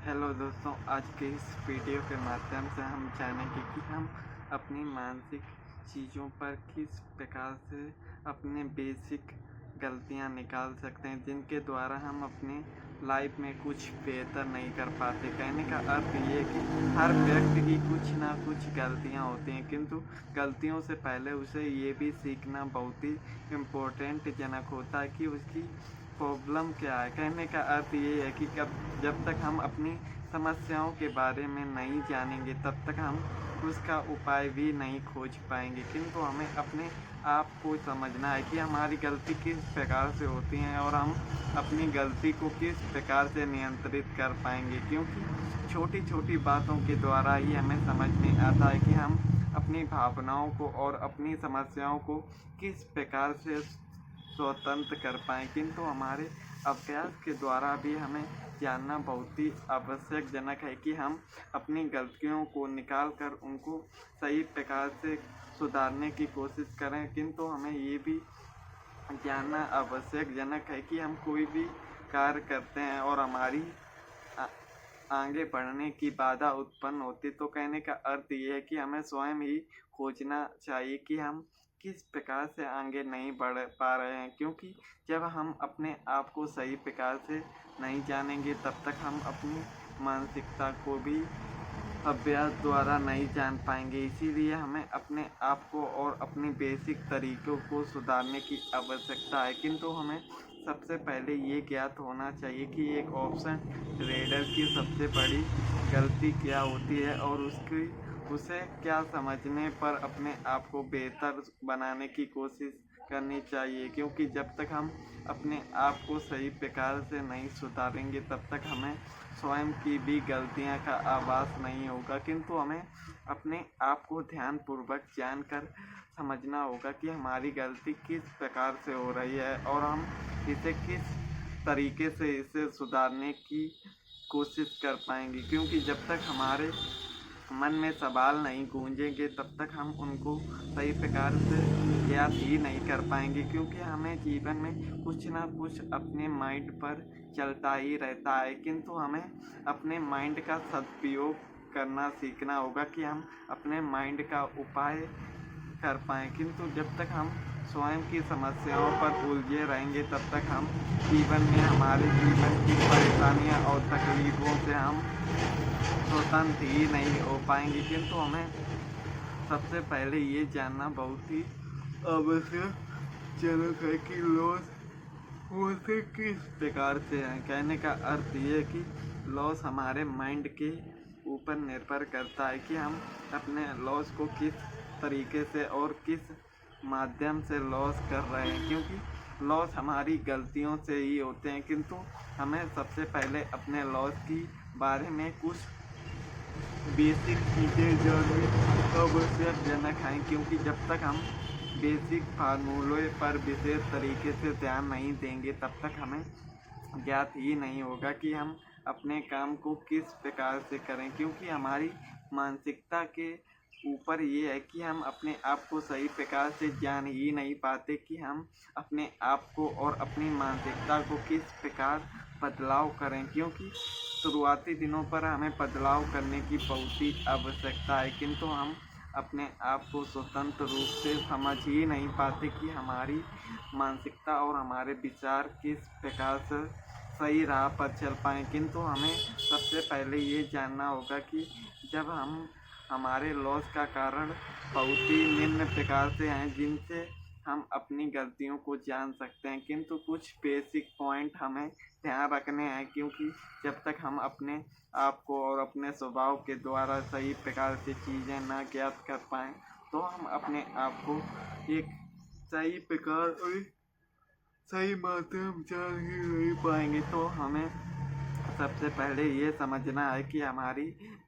Hello दोस्तों, आज के इस वीडियो के माध्यम से हम जानेंगे कि हम अपनी मानसिक चीज़ों पर किस प्रकार से अपने बेसिक गलतियां निकाल सकते हैं, जिनके द्वारा हम अपने लाइफ में कुछ बेहतर नहीं कर पाते। कहने का अर्थ ये है कि हर व्यक्ति की कुछ ना कुछ गलतियां होती हैं, किंतु गलतियों से पहले उसे ये भी सीखना बहुत ही इम्पोर्टेंट जनक होता है कि उसकी प्रॉब्लम क्या है। कहने का अर्थ ये है कि जब तक हम अपनी समस्याओं के बारे में नहीं जानेंगे, तब तक हम उसका उपाय भी नहीं खोज पाएंगे। किंतु हमें अपने आप को समझना है कि हमारी गलती किस प्रकार से होती है और हम अपनी गलती को किस प्रकार से नियंत्रित कर पाएंगे, क्योंकि छोटी छोटी बातों के द्वारा ही हमें समझ में आता है कि हम अपनी भावनाओं को और अपनी समस्याओं को किस प्रकार से स्वतंत्र कर पाएँ। किंतु हमारे अभ्यास के द्वारा भी हमें जानना बहुत ही आवश्यक जनक है कि हम अपनी गलतियों को निकाल कर उनको सही प्रकार से सुधारने की कोशिश करें। किंतु हमें ये भी जानना आवश्यक जनक है कि हम कोई भी कार्य करते हैं और हमारी आगे बढ़ने की बाधा उत्पन्न होती, तो कहने का अर्थ ये है कि हमें स्वयं ही खोजना चाहिए कि हम किस प्रकार से आगे नहीं बढ़ पा रहे हैं। क्योंकि जब हम अपने आप को सही प्रकार से नहीं जानेंगे, तब तक हम अपनी मानसिकता को भी अभ्यास द्वारा नहीं जान पाएंगे। इसीलिए हमें अपने आप को और अपनी बेसिक तरीकों को सुधारने की आवश्यकता है। किंतु हमें सबसे पहले ये ज्ञात होना चाहिए कि एक ऑप्शन ट्रेडर की सबसे बड़ी गलती क्या होती है और उसे क्या समझने पर अपने आप को बेहतर बनाने की कोशिश करनी चाहिए। क्योंकि जब तक हम अपने आप को सही प्रकार से नहीं सुधारेंगे, तब तक हमें स्वयं की भी गलतियां का आभास नहीं होगा। किंतु हमें अपने आप को ध्यानपूर्वक जानकर समझना होगा कि हमारी गलती किस प्रकार से हो रही है और हम इसे किस तरीके से इसे सुधारने की कोशिश कर पाएंगे। क्योंकि जब तक हमारे मन में सवाल नहीं गूंजेंगे, तब तक हम उनको सही प्रकार से ज्ञात ही नहीं कर पाएंगे। क्योंकि हमें जीवन में कुछ ना कुछ अपने माइंड पर चलता ही रहता है, किंतु हमें अपने माइंड का सदुपयोग करना सीखना होगा कि हम अपने माइंड का उपाय कर पाएँ। किंतु जब तक हम स्वयं की समस्याओं पर उलझे रहेंगे, तब तक हम जीवन में हमारे जीवन की परेशानियां और तकलीफ़ों से हम स्वतंत्र ही नहीं हो पाएंगे। किंतु हमें सबसे पहले ये जानना बहुत ही आवश्यकजनक है कि लॉस होते किस प्रकार से है। कहने का अर्थ ये है कि लॉस हमारे माइंड के ऊपर निर्भर करता है कि हम अपने लॉस को किस तरीके से और किस माध्यम से लॉस कर रहे हैं। क्योंकि लॉस हमारी गलतियों से ही होते हैं, किंतु हमें सबसे पहले अपने लॉस की बारे में कुछ बेसिक चीज़ें जाननी आवश्यकजनक हैं। क्योंकि जब तक हम बेसिक फार्मूले पर विशेष तरीके से ध्यान नहीं देंगे, तब तक हमें ज्ञात ही नहीं होगा कि हम अपने काम को किस प्रकार से करें। क्योंकि हमारी मानसिकता के ऊपर ये है कि हम अपने आप को सही प्रकार से जान ही नहीं पाते कि हम अपने आप को और अपनी मानसिकता को किस प्रकार बदलाव करें। क्योंकि शुरुआती दिनों पर हमें बदलाव करने की बहुत ही आवश्यकता है, किंतु हम अपने आप को स्वतंत्र रूप से समझ ही नहीं पाते कि हमारी मानसिकता और हमारे विचार किस प्रकार से सही राह पर चल पाएँ। किंतु हमें सबसे पहले ये जानना होगा कि जब हमारे लॉस का कारण बहुत ही निम्न प्रकार से हैं, जिनसे हम अपनी गलतियों को जान सकते हैं। किंतु कुछ बेसिक पॉइंट हमें ध्यान रखने हैं, क्योंकि जब तक हम अपने आप को और अपने स्वभाव के द्वारा सही प्रकार से चीज़ें ना ज्ञात कर पाएँ, तो हम अपने आप को एक सही प्रकार और सही माध्यम जान ही नहीं पाएंगे। तो हमें सबसे पहले ये समझना है कि हमारी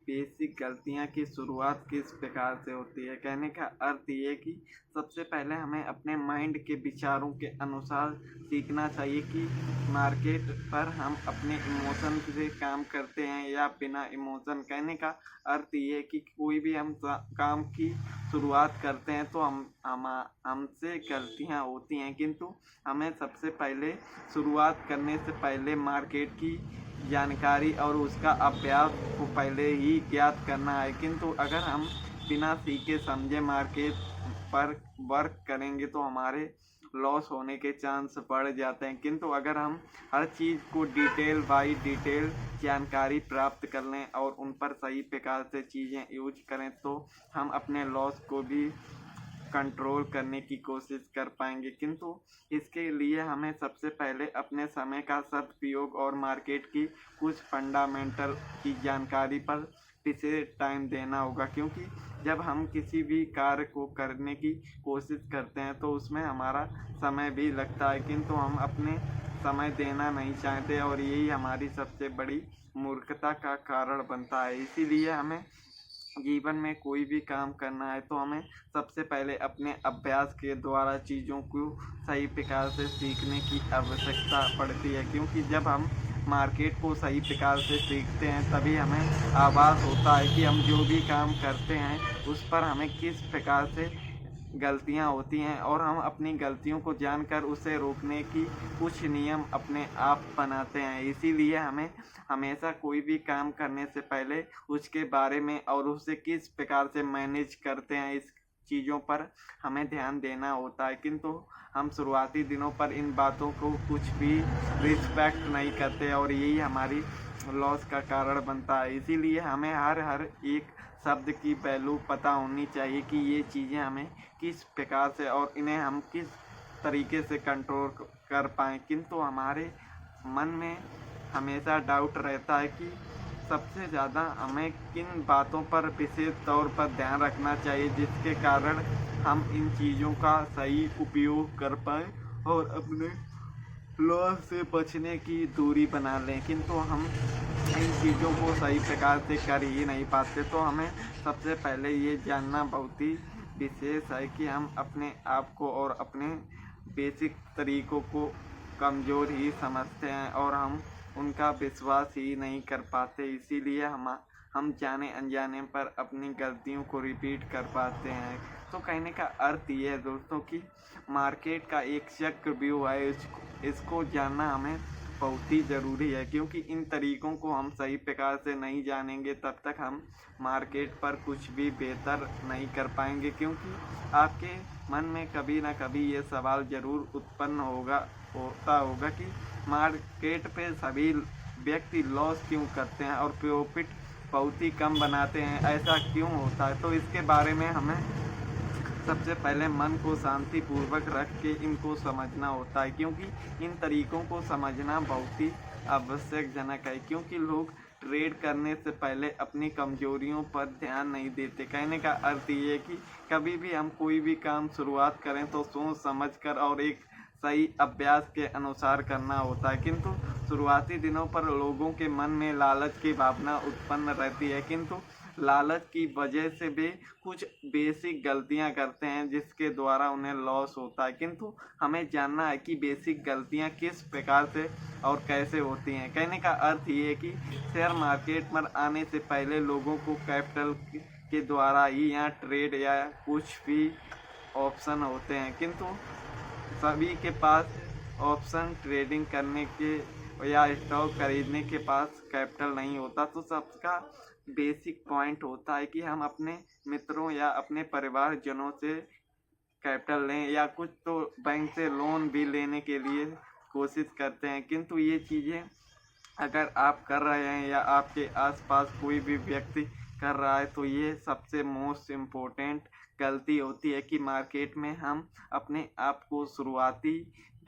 बेसिक गलतियां की शुरुआत किस प्रकार से होती है। कहने का अर्थ ये कि सबसे पहले हमें अपने माइंड के विचारों के अनुसार सीखना चाहिए कि मार्केट पर हम अपने इमोशन से काम करते हैं या बिना इमोशन। कहने का अर्थ ये कि कोई भी हम काम की शुरुआत करते हैं तो हमसे गलतियां होती हैं, किंतु हमें सबसे पहले शुरुआत करने से पहले मार्केट की जानकारी और उसका अभ्यास को पहले ही ज्ञात करना है। किंतु अगर हम बिना सीखे समझे मार्केट पर वर्क करेंगे तो हमारे लॉस होने के चांस बढ़ जाते हैं। किंतु अगर हम हर चीज़ को डिटेल बाय डिटेल जानकारी प्राप्त कर लें और उन पर सही प्रकार से चीज़ें यूज करें तो हम अपने लॉस को भी कंट्रोल करने की कोशिश कर पाएंगे। किंतु इसके लिए हमें सबसे पहले अपने समय का सदुपयोग और मार्केट की कुछ फंडामेंटल की जानकारी पर विशेष टाइम देना होगा, क्योंकि जब हम किसी भी कार्य को करने की कोशिश करते हैं तो उसमें हमारा समय भी लगता है, किंतु हम अपने समय देना नहीं चाहते और यही हमारी सबसे बड़ी मूर्खता का कारण बनता है। इसीलिए हमें जीवन में कोई भी काम करना है तो हमें सबसे पहले अपने अभ्यास के द्वारा चीज़ों को सही प्रकार से सीखने की आवश्यकता पड़ती है, क्योंकि जब हम मार्केट को सही प्रकार से सीखते हैं तभी हमें आभास होता है कि हम जो भी काम करते हैं उस पर हमें किस प्रकार से गलतियां होती हैं और हम अपनी गलतियों को जानकर उसे रोकने की कुछ नियम अपने आप बनाते हैं। इसीलिए हमें हमेशा कोई भी काम करने से पहले उसके बारे में और उसे किस प्रकार से मैनेज करते हैं इस चीज़ों पर हमें ध्यान देना होता है। किंतु हम शुरुआती दिनों पर इन बातों को कुछ भी रिस्पेक्ट नहीं करते और यही हमारी लॉस का कारण बनता है। इसीलिए हमें हर एक शब्द की वैल्यू पता होनी चाहिए कि ये चीज़ें हमें किस प्रकार से और इन्हें हम किस तरीके से कंट्रोल कर पाएँ। किंतु हमारे मन में हमेशा डाउट रहता है कि सबसे ज़्यादा हमें किन बातों पर विशेष तौर पर ध्यान रखना चाहिए जिसके कारण हम इन चीज़ों का सही उपयोग कर पाएँ और अपने लॉस से बचने की दूरी बना लें। किंतु हम इन चीज़ों को सही प्रकार से कर ही नहीं पाते। तो हमें सबसे पहले ये जानना बहुत ही विशेष है कि हम अपने आप को और अपने बेसिक तरीक़ों को कमज़ोर ही समझते हैं और हम उनका विश्वास ही नहीं कर पाते। इसीलिए हम जाने अनजाने पर अपनी गलतियों को रिपीट कर पाते हैं। तो कहने का अर्थ ये है दोस्तों कि मार्केट का एक चक्रव्यूह है, इसको जानना हमें बहुत ही ज़रूरी है, क्योंकि इन तरीक़ों को हम सही प्रकार से नहीं जानेंगे तब तक हम मार्केट पर कुछ भी बेहतर नहीं कर पाएंगे। क्योंकि आपके मन में कभी ना कभी ये सवाल ज़रूर उत्पन्न होता होगा कि मार्केट पे सभी व्यक्ति लॉस क्यों करते हैं और प्रॉफिट बहुत ही कम बनाते हैं, ऐसा क्यों होता है। तो इसके बारे में हमें सबसे पहले मन को शांतिपूर्वक रख के इनको समझना होता है, क्योंकि इन तरीक़ों को समझना बहुत ही आवश्यकजनक है। क्योंकि लोग ट्रेड करने से पहले अपनी कमजोरियों पर ध्यान नहीं देते। कहने का अर्थ ये है कि कभी भी हम कोई भी काम शुरुआत करें तो सोच समझ कर और एक सही अभ्यास के अनुसार करना होता है। किंतु शुरुआती दिनों पर लोगों के मन में लालच की भावना उत्पन्न रहती है, किंतु लालच की वजह से भी कुछ बेसिक गलतियां करते हैं जिसके द्वारा उन्हें लॉस होता है। किंतु हमें जानना है कि बेसिक गलतियां किस प्रकार से और कैसे होती हैं। कहने का अर्थ ये है कि शेयर मार्केट में आने से पहले लोगों को कैपिटल के द्वारा ही यहाँ ट्रेड या कुछ भी ऑप्शन होते हैं, किंतु सभी के पास ऑप्शन ट्रेडिंग करने के या स्टॉक खरीदने के पास कैपिटल नहीं होता। तो सबका बेसिक पॉइंट होता है कि हम अपने मित्रों या अपने परिवारजनों से कैपिटल लें या कुछ तो बैंक से लोन भी लेने के लिए कोशिश करते हैं। किंतु ये चीज़ें अगर आप कर रहे हैं या आपके आसपास कोई भी व्यक्ति कर रहा है तो ये सबसे मोस्ट इम्पोर्टेंट गलती होती है कि मार्केट में हम अपने आप को शुरुआती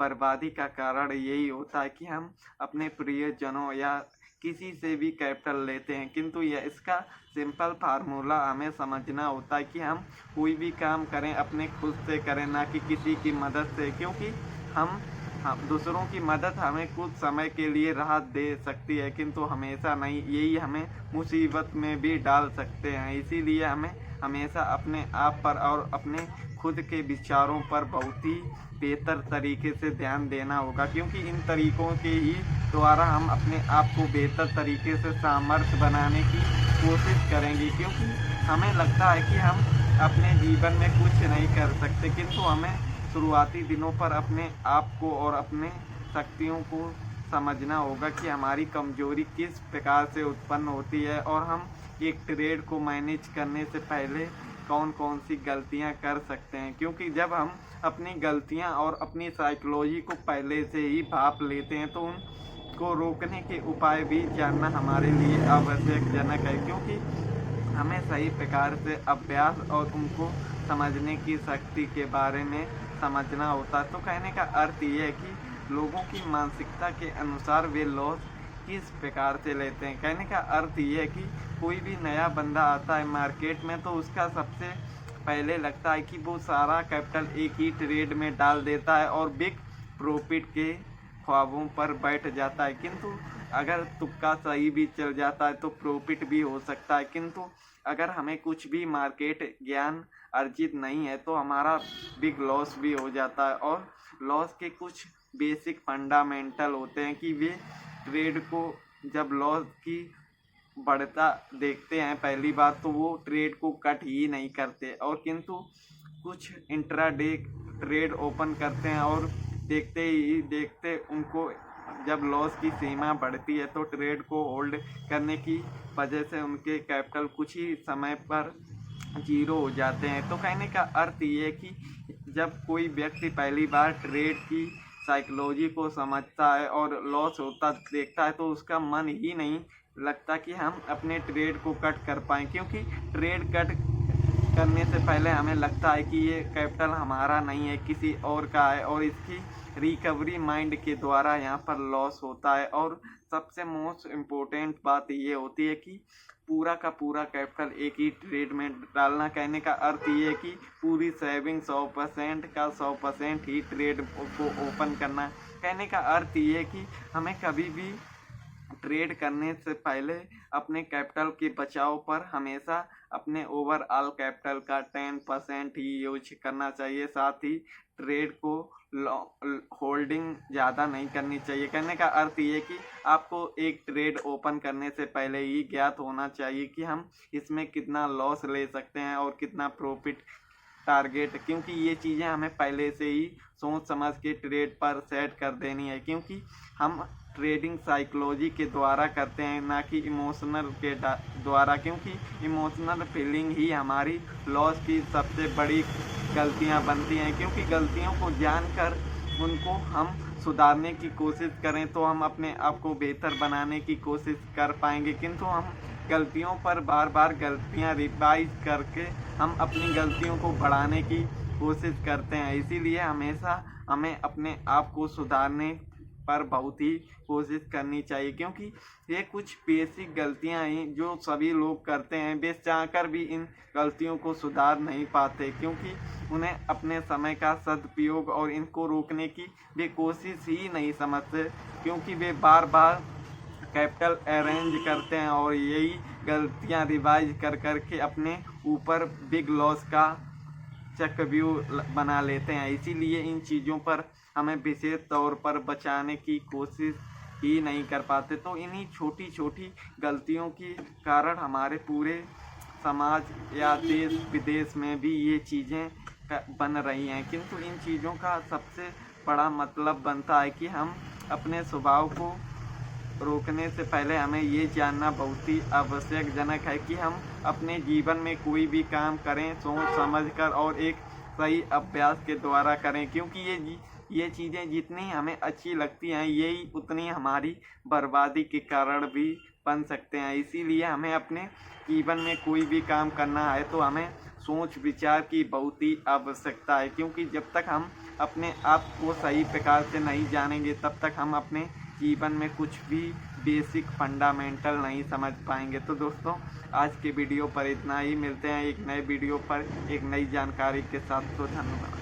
बर्बादी का कारण यही होता है कि हम अपने प्रियजनों या किसी से भी कैपिटल लेते हैं। किंतु यह इसका सिंपल फार्मूला हमें समझना होता है कि हम कोई भी काम करें अपने खुद से करें, ना कि किसी की मदद से, क्योंकि हम दूसरों की मदद हमें कुछ समय के लिए राहत दे सकती है किंतु हमेशा नहीं, यही हमें मुसीबत में भी डाल सकते हैं। इसीलिए हमें हमेशा अपने आप पर और अपने खुद के विचारों पर बहुत ही बेहतर तरीके से ध्यान देना होगा, क्योंकि इन तरीक़ों के ही द्वारा हम अपने आप को बेहतर तरीके से सामर्थ्य बनाने की कोशिश करेंगे। क्योंकि हमें लगता है कि हम अपने जीवन में कुछ नहीं कर सकते, किंतु हमें शुरुआती दिनों पर अपने आप को और अपने शक्तियों को समझना होगा कि हमारी कमजोरी किस प्रकार से उत्पन्न होती है और हम एक ट्रेड को मैनेज करने से पहले कौन कौन सी गलतियां कर सकते हैं। क्योंकि जब हम अपनी गलतियां और अपनी साइकोलॉजी को पहले से ही भाप लेते हैं तो उनको रोकने के उपाय भी जानना हमारे लिए आवश्यकजनक है। क्योंकि हमें सही प्रकार से अभ्यास और उनको समझने की शक्ति के बारे में समझना होता है। तो कहने का अर्थ ये है कि लोगों की मानसिकता के अनुसार वे लॉस किस प्रकार से लेते हैं। कहने का अर्थ ये है कि कोई भी नया बंदा आता है मार्केट में तो उसका सबसे पहले लगता है कि वो सारा कैपिटल एक ही ट्रेड में डाल देता है और बिग प्रॉफिट के ख्वाबों पर बैठ जाता है। किंतु अगर तुक्का सही भी चल जाता है तो प्रॉफिट भी हो सकता है। किंतु अगर हमें कुछ भी मार्केट ज्ञान अर्जित नहीं है तो हमारा बिग लॉस भी हो जाता है। और लॉस के कुछ बेसिक फंडामेंटल होते हैं कि वे ट्रेड को जब लॉस की बढ़ता देखते हैं पहली बात तो वो ट्रेड को कट ही नहीं करते, और किंतु कुछ इंट्राडे ट्रेड ओपन करते हैं और देखते ही देखते उनको जब लॉस की सीमा बढ़ती है तो ट्रेड को होल्ड करने की वजह से उनके कैपिटल कुछ ही समय पर जीरो हो जाते हैं। तो कहने का अर्थ ये है कि जब कोई व्यक्ति पहली बार ट्रेड की साइकोलॉजी को समझता है और लॉस होता देखता है तो उसका मन ही नहीं लगता कि हम अपने ट्रेड को कट कर पाएँ। क्योंकि ट्रेड कट करने से पहले हमें लगता है कि ये कैपिटल हमारा नहीं है, किसी और का है, और इसकी रिकवरी माइंड के द्वारा यहाँ पर लॉस होता है। और सबसे मोस्ट इम्पोर्टेंट बात ये होती है कि पूरा का पूरा कैपिटल एक ही ट्रेड में डालना। कहने का अर्थ ये है कि पूरी सेविंग 100% का 100% ही ट्रेड को ओपन करना। कहने का अर्थ ये है कि हमें कभी भी ट्रेड करने से पहले अपने कैपिटल के बचाव पर हमेशा अपने ओवरऑल कैपिटल का 10% ही यूज करना चाहिए। साथ ही ट्रेड को होल्डिंग ज़्यादा नहीं करनी चाहिए। कहने का अर्थ ये कि आपको एक ट्रेड ओपन करने से पहले ही ज्ञात होना चाहिए कि हम इसमें कितना लॉस ले सकते हैं और कितना प्रॉफिट टारगेट, क्योंकि ये चीज़ें हमें पहले से ही सोच समझ के ट्रेड पर सेट कर देनी है। क्योंकि हम ट्रेडिंग साइकोलॉजी के द्वारा करते हैं ना कि इमोशनल के द्वारा। क्योंकि इमोशनल फीलिंग ही हमारी लॉस की सबसे बड़ी गलतियां बनती हैं। क्योंकि गलतियों को जानकर उनको हम सुधारने की कोशिश करें तो हम अपने आप को बेहतर बनाने की कोशिश कर पाएंगे। किंतु हम गलतियों पर बार बार गलतियां रिवाइज करके हम अपनी गलतियों को बढ़ाने की कोशिश करते हैं। इसीलिए हमेशा हमें अपने आप को सुधारने पर बहुत ही कोशिश करनी चाहिए। क्योंकि ये कुछ बेसिक गलतियां हैं जो सभी लोग करते हैं, वे चाहकर भी इन गलतियों को सुधार नहीं पाते। क्योंकि उन्हें अपने समय का सदुपयोग और इनको रोकने की वे कोशिश ही नहीं समझते। क्योंकि वे बार बार कैपिटल अरेंज करते हैं और यही गलतियां रिवाइज कर करके अपने ऊपर बिग लॉस का चक्रव्यूह बना लेते हैं। इसीलिए इन चीज़ों पर हमें विशेष तौर पर बचाने की कोशिश ही नहीं कर पाते। तो इन्हीं छोटी छोटी गलतियों के कारण हमारे पूरे समाज या देश विदेश में भी ये चीज़ें बन रही हैं। किंतु इन चीज़ों का सबसे बड़ा मतलब बनता है कि हम अपने स्वभाव को रोकने से पहले हमें ये जानना बहुत ही आवश्यकजनक है कि हम अपने जीवन में कोई भी काम करें सोच समझकर और एक सही अभ्यास के द्वारा करें। क्योंकि ये चीज़ें जितनी हमें अच्छी लगती हैं यही उतनी हमारी बर्बादी के कारण भी बन सकते हैं। इसीलिए हमें अपने जीवन में कोई भी काम करना है तो हमें सोच विचार की बहुत ही आवश्यकता है। क्योंकि जब तक हम अपने आप को सही प्रकार से नहीं जानेंगे तब तक हम अपने जीवन में कुछ भी बेसिक फंडामेंटल नहीं समझ पाएंगे। तो दोस्तों आज के वीडियो पर इतना ही, मिलते हैं एक नए वीडियो पर एक नई जानकारी के साथ। तो धन्यवाद।